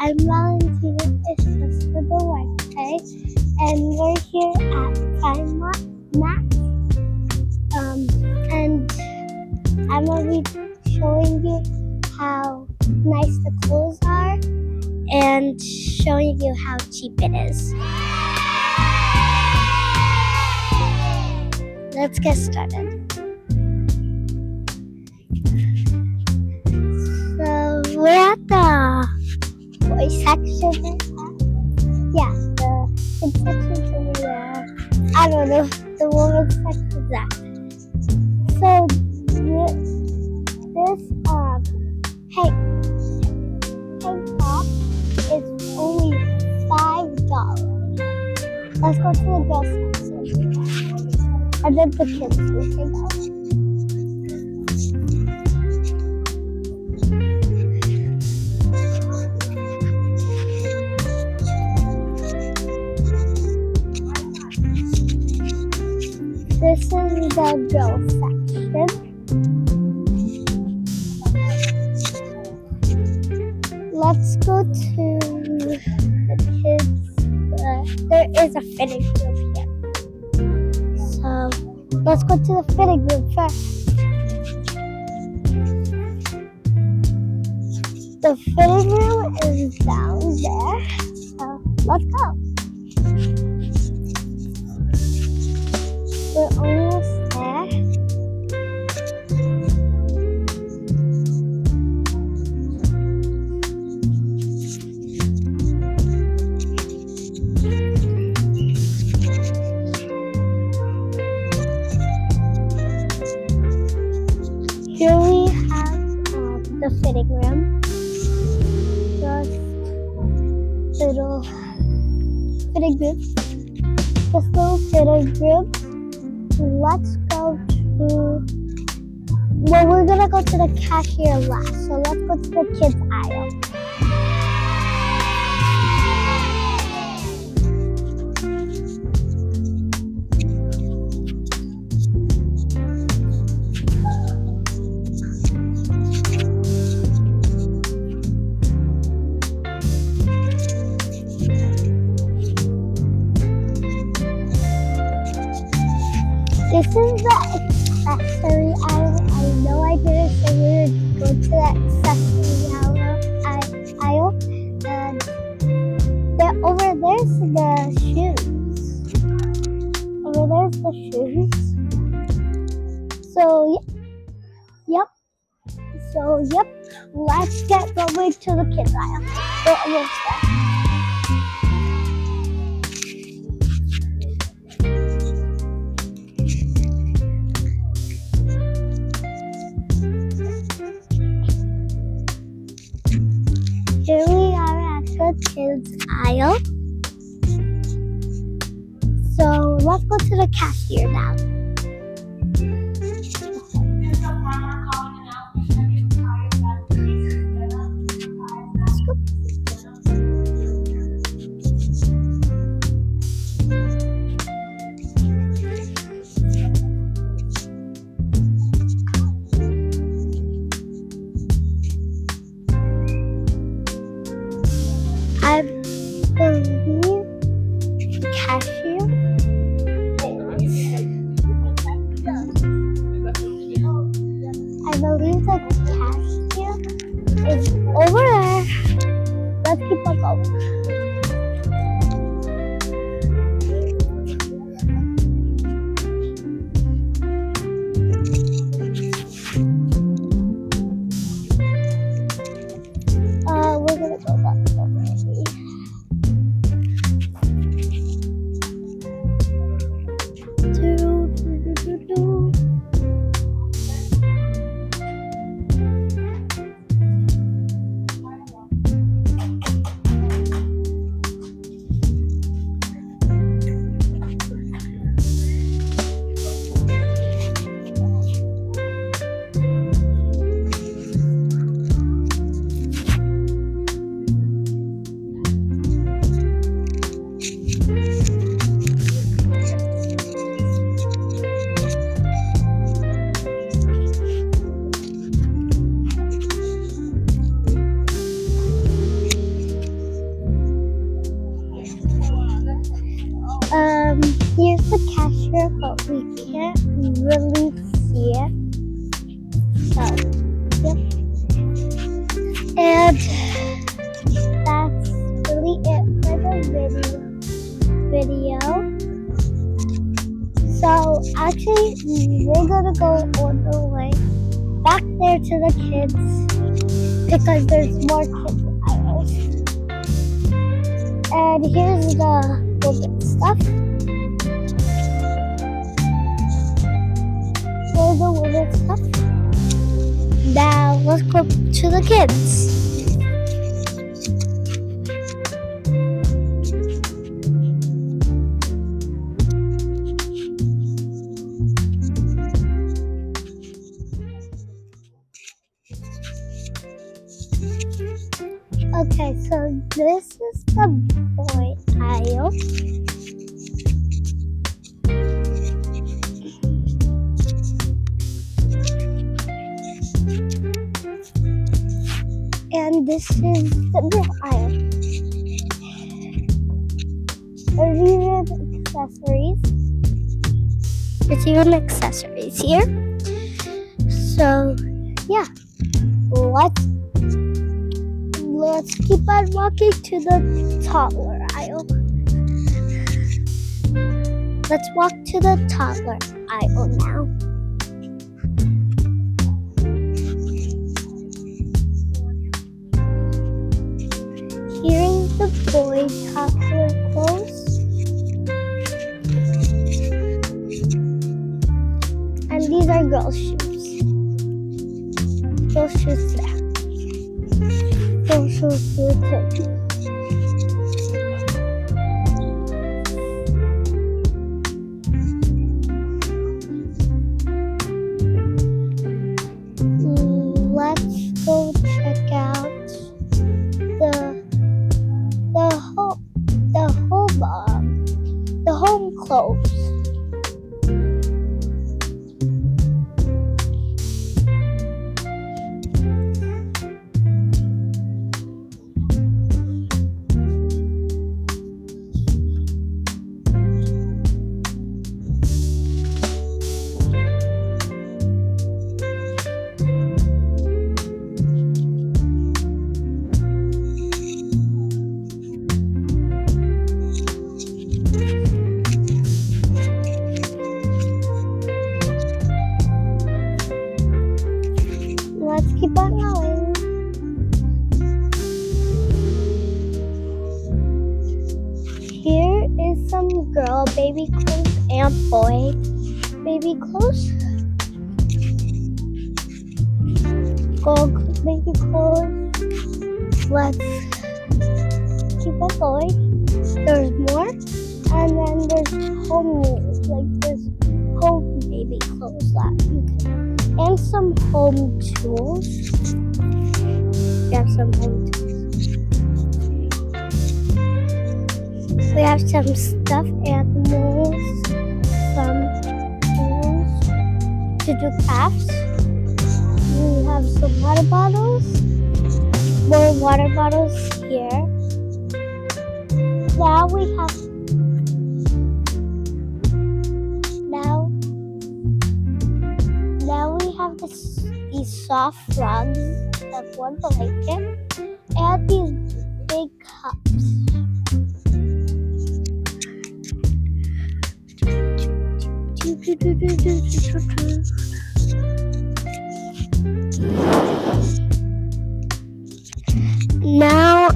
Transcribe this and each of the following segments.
I'm Valentina. It's just for the Wednesday, and we're here at Primark. And I'm gonna be showing you how nice the clothes are and showing you how cheap it is. Let's get started. So we're at the boys section. Yeah, the kids section's over there. I don't know, the women's section's there. So this tank top is only $5. Let's go to the girls section. And then the kids section. This is the girls section. Let's go to the kids. There is a fitting room here. So let's go to the fitting room first. The fitting room is down there. So let's go. We're almost there. Here we have the fitting room. Just little fitting room. Just little fitting room. Let's go to, well, we're gonna go to the cashier last, so let's go to the kids aisle. This is the accessory aisle. I know I didn't say we would go to the accessory aisle. And over there's the shoes. Over there's the shoes. So, yep. Let's get going to the kids aisle. We're almost there. Here we are at the kids aisle. So let's go to the cashier now. Let's go. I believe the cashier is over there. Let's keep on going. We're gonna go back already. gonna go all the way back there to the kids because there's more kids aisles. And here's the women stuff. Here's the women stuff. Now let's go to the kids. Okay, so this is the boy aisle. And this is the girl aisle. There's even accessories. There's even accessories here. So, yeah. Let's keep on walking to the toddler aisle. Let's walk to the toddler aisle now. Here's the boy toddler clothes. And these are girls' shoes. Girls' shoes there. Girls' shoes here too. Let's go check out the home clothes. Let's keep on going. Here is some girl baby clothes and boy baby clothes. Girl baby clothes. Let's keep on going. There's more. And then there's home there's home baby clothes that you can. And some home tools. We have some home tools. We have some stuffed animals, some tools to do crafts. We have some water bottles, more water bottles here. Now we have these soft rugs of one blanket and these big cups. Now,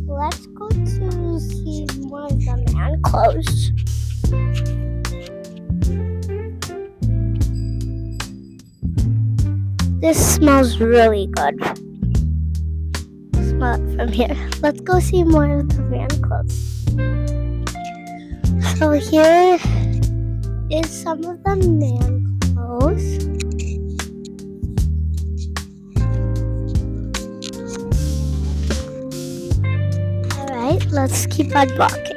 let's go to see more of the man clothes. This smells really good. Smell it from here. Let's go see more of the man clothes. So here is some of the man clothes. Alright, let's keep on walking.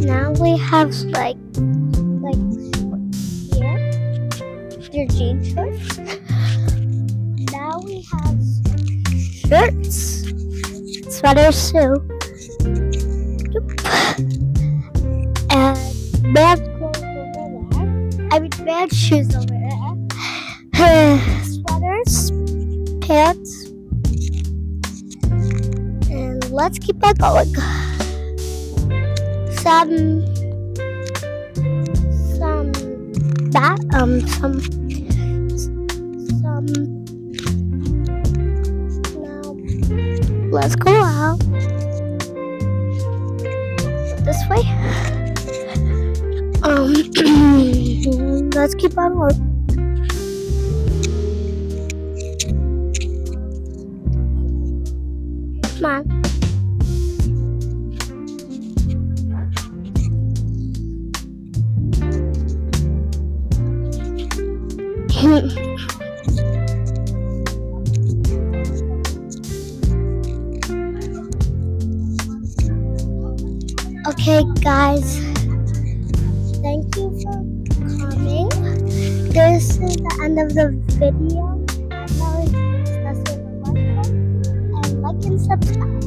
Now we have like here, they're jean shorts. Now we have shirts, sweaters too. bad clothes over there. I mean, bad shoes over there. Sweaters, pants, and let's keep on going. Some now let's go out this way. Let's keep on working. Come on. Okay, guys. Thank you for coming. This is the end of the video. Now it's and like and subscribe.